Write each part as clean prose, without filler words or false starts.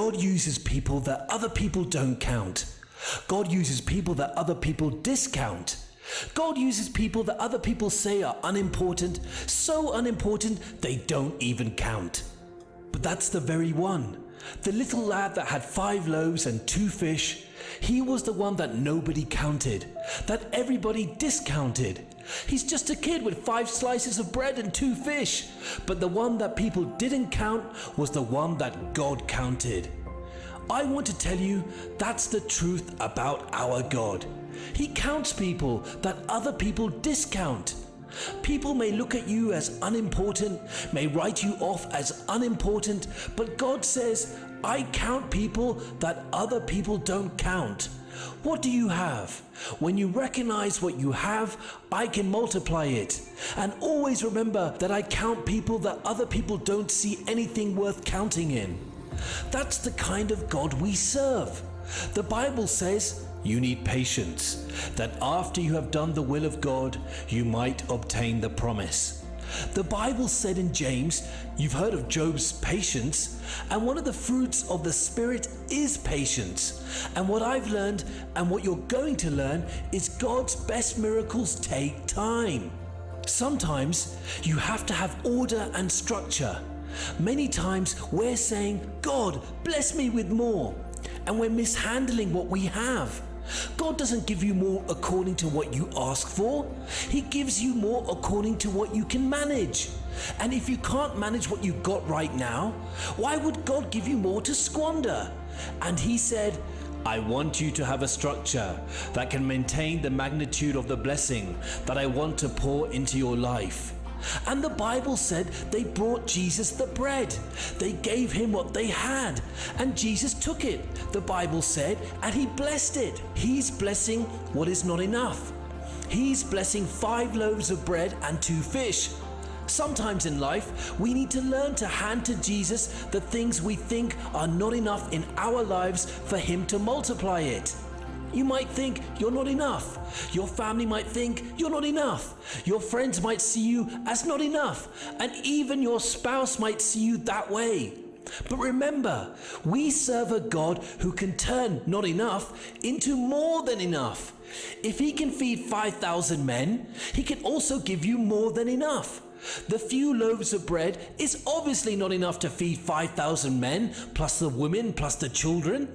God uses people that other people don't count. God uses people that other people discount. God uses people that other people say are unimportant, so unimportant they don't even count. But that's the very one. The little lad that had 5 loaves and 2 fish, he was the one that nobody counted, that everybody discounted. He's just a kid with 5 slices of bread and 2 fish. But the one that people didn't count was the one that God counted. I want to tell you that's the truth about our God. He counts people that other people discount. People may look at you as unimportant, may write you off as unimportant, but God says, I count people that other people don't count. What do you have? When you recognize what you have, I can multiply it. And always remember that I count people that other people don't see anything worth counting in. That's the kind of God we serve. The Bible says you need patience, that after you have done the will of God, you might obtain the promise. The Bible said in James, you've heard of Job's patience, and one of the fruits of the Spirit is patience. And what I've learned, and what you're going to learn, is God's best miracles take time. Sometimes you have to have order and structure. Many times we're saying, God, bless me with more, and we're mishandling what we have. God doesn't give you more according to what you ask for. He gives you more according to what you can manage. And if you can't manage what you've got right now, why would God give you more to squander? And he said, I want you to have a structure that can maintain the magnitude of the blessing that I want to pour into your life. And the Bible said they brought Jesus the bread. They gave him what they had, and Jesus took it, the Bible said, and he blessed it. He's blessing what is not enough. He's blessing 5 loaves of bread and 2 fish. Sometimes in life, we need to learn to hand to Jesus the things we think are not enough in our lives for him to multiply it. You might think you're not enough. Your family might think you're not enough. Your friends might see you as not enough. And even your spouse might see you that way. But remember, we serve a God who can turn not enough into more than enough. If he can feed 5,000 men, he can also give you more than enough. The few loaves of bread is obviously not enough to feed 5,000 men, plus the women, plus the children.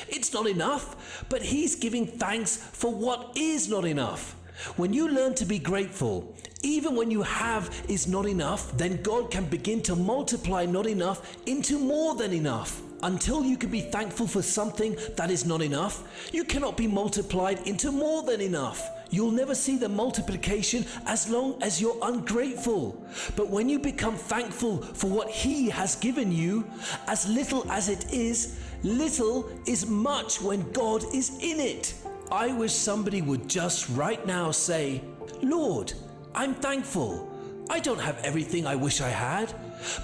It's not enough, but he's giving thanks for what is not enough. When you learn to be grateful, even when you have is not enough, then God can begin to multiply not enough into more than enough. Until you can be thankful for something that is not enough, you cannot be multiplied into more than enough. You'll never see the multiplication as long as you're ungrateful. But when you become thankful for what he has given you, as little as it is, little is much when God is in it. I wish somebody would just right now say, Lord, I'm thankful. I don't have everything I wish I had,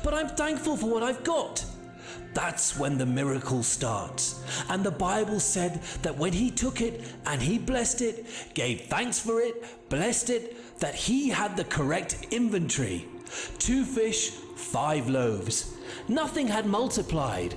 but I'm thankful for what I've got. That's when the miracle starts. And the Bible said that when he took it and he blessed it, gave thanks for it, blessed it, that he had the correct inventory. 2 fish, 5 loaves. Nothing had multiplied.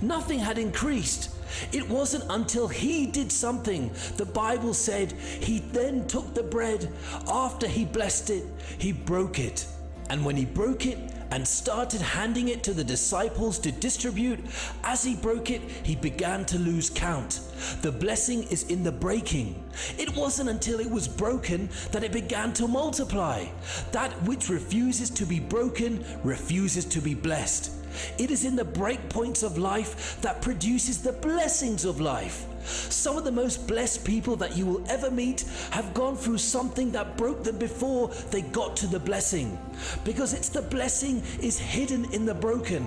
Nothing had increased. It wasn't until he did something. The Bible said he then took the bread. After he blessed it, he broke it. And when he broke it and started handing it to the disciples to distribute, as he broke it, he began to lose count. The blessing is in the breaking. It wasn't until it was broken that it began to multiply. That which refuses to be broken refuses to be blessed. It is in the break points of life that produces the blessings of life. Some of the most blessed people that you will ever meet have gone through something that broke them before they got to the blessing. Because it's the blessing is hidden in the broken.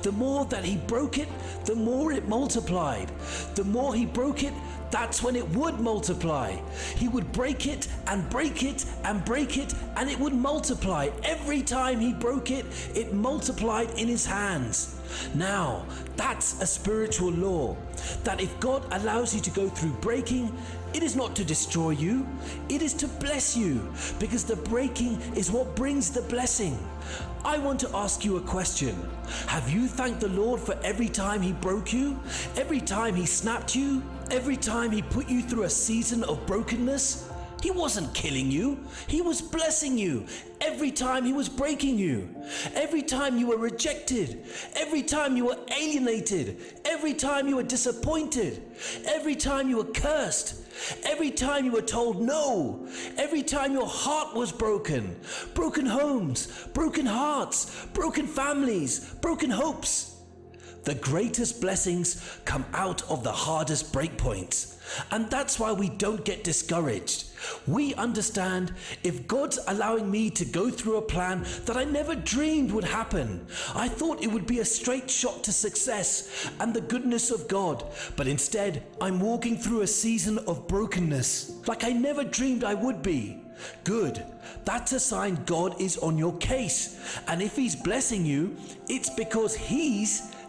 The more that he broke it, the more it multiplied. The more he broke it, that's when it would multiply. He would break it and break it and break it, and it would multiply. Every time he broke it, it multiplied in his hands. Now, that's a spiritual law, that if God allows you to go through breaking, it is not to destroy you, it is to bless you, because the breaking is what brings the blessing. I want to ask you a question. Have you thanked the Lord for every time He broke you? Every time He snapped you? Every time He put you through a season of brokenness? He wasn't killing you, He was blessing you. Every time He was breaking you, every time you were rejected, every time you were alienated, every time you were disappointed, every time you were cursed, every time you were told no, every time your heart was broken, broken homes, broken hearts, broken families, broken hopes. The greatest blessings come out of the hardest breakpoints. And that's why we don't get discouraged. We understand, if God's allowing me to go through a plan that I never dreamed would happen, I thought it would be a straight shot to success and the goodness of God, but instead I'm walking through a season of brokenness like I never dreamed I would be. Good. That's a sign God is on your case. And if He's blessing you, it's because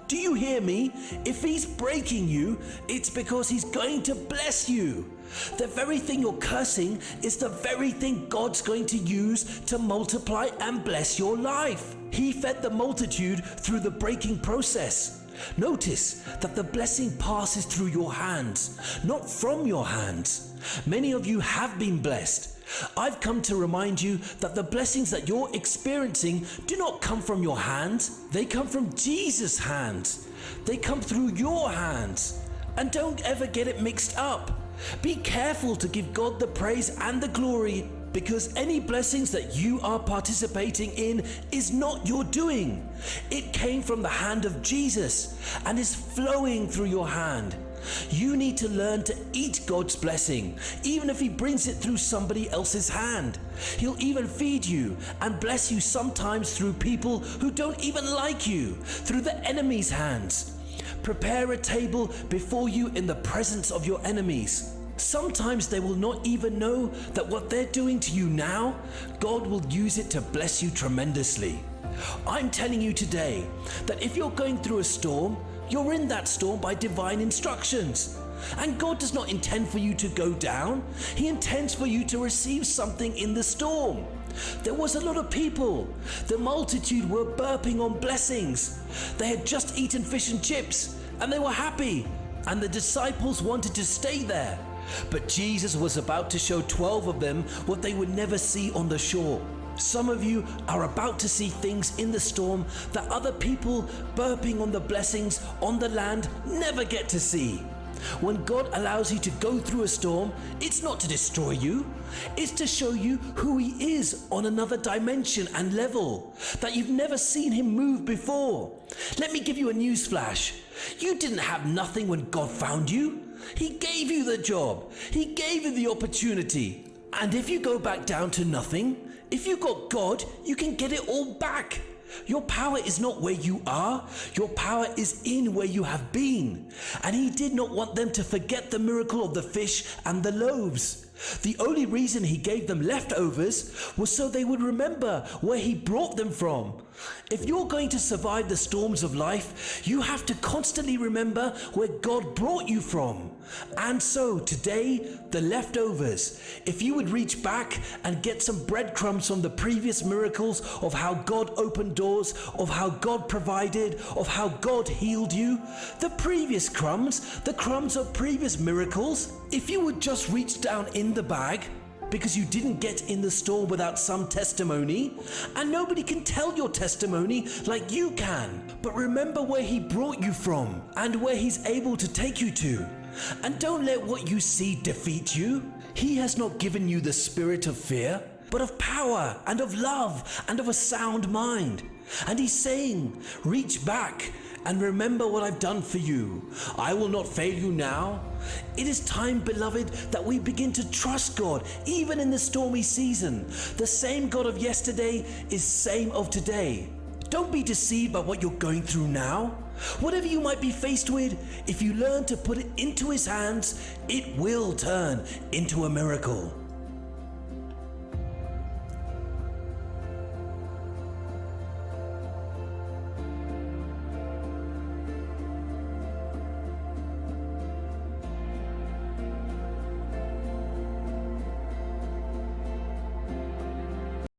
do you hear me? If He's breaking you, it's because He's going to bless you. The very thing you're cursing is the very thing God's going to use to multiply and bless your life. He fed the multitude through the breaking process. Notice that the blessing passes through your hands, not from your hands. Many of you have been blessed. I've come to remind you that the blessings that you're experiencing do not come from your hands. They come from Jesus' hands. They come through your hands. And don't ever get it mixed up. Be careful to give God the praise and the glory, because any blessings that you are participating in is not your doing. It came from the hand of Jesus and is flowing through your hand. You need to learn to eat God's blessing, even if He brings it through somebody else's hand. He'll even feed you and bless you sometimes through people who don't even like you, through the enemy's hands. Prepare a table before you in the presence of your enemies. Sometimes they will not even know that what they're doing to you now, God will use it to bless you tremendously. I'm telling you today that if you're going through a storm, you're in that storm by divine instructions. And God does not intend for you to go down. He intends for you to receive something in the storm. There was a lot of people. The multitude were burping on blessings. They had just eaten fish and chips and they were happy. And the disciples wanted to stay there. But Jesus was about to show 12 of them what they would never see on the shore. Some of you are about to see things in the storm that other people burping on the blessings on the land never get to see. When God allows you to go through a storm, it's not to destroy you. It's to show you who He is on another dimension and level that you've never seen Him move before. Let me give you a news flash. You didn't have nothing when God found you. He gave you the job. He gave you the opportunity. And if you go back down to nothing, if you got God, you can get it all back. Your power is not where you are. Your power is in where you have been. And He did not want them to forget the miracle of the fish and the loaves. The only reason He gave them leftovers was so they would remember where He brought them from. If you're going to survive the storms of life, you have to constantly remember where God brought you from. And so today, the leftovers, if you would reach back and get some breadcrumbs from the previous miracles of how God opened doors, of how God provided, of how God healed you, the previous crumbs, the crumbs of previous miracles, if you would just reach down in the bag, because you didn't get in the storm without some testimony, and nobody can tell your testimony like you can. But remember where He brought you from and where He's able to take you to. And don't let what you see defeat you. He has not given you the spirit of fear, but of power and of love and of a sound mind. And He's saying, reach back and remember what I've done for you. I will not fail you now. It is time, beloved, that we begin to trust God, even in the stormy season. The same God of yesterday is same of today. Don't be deceived by what you're going through now. Whatever you might be faced with, if you learn to put it into His hands, it will turn into a miracle.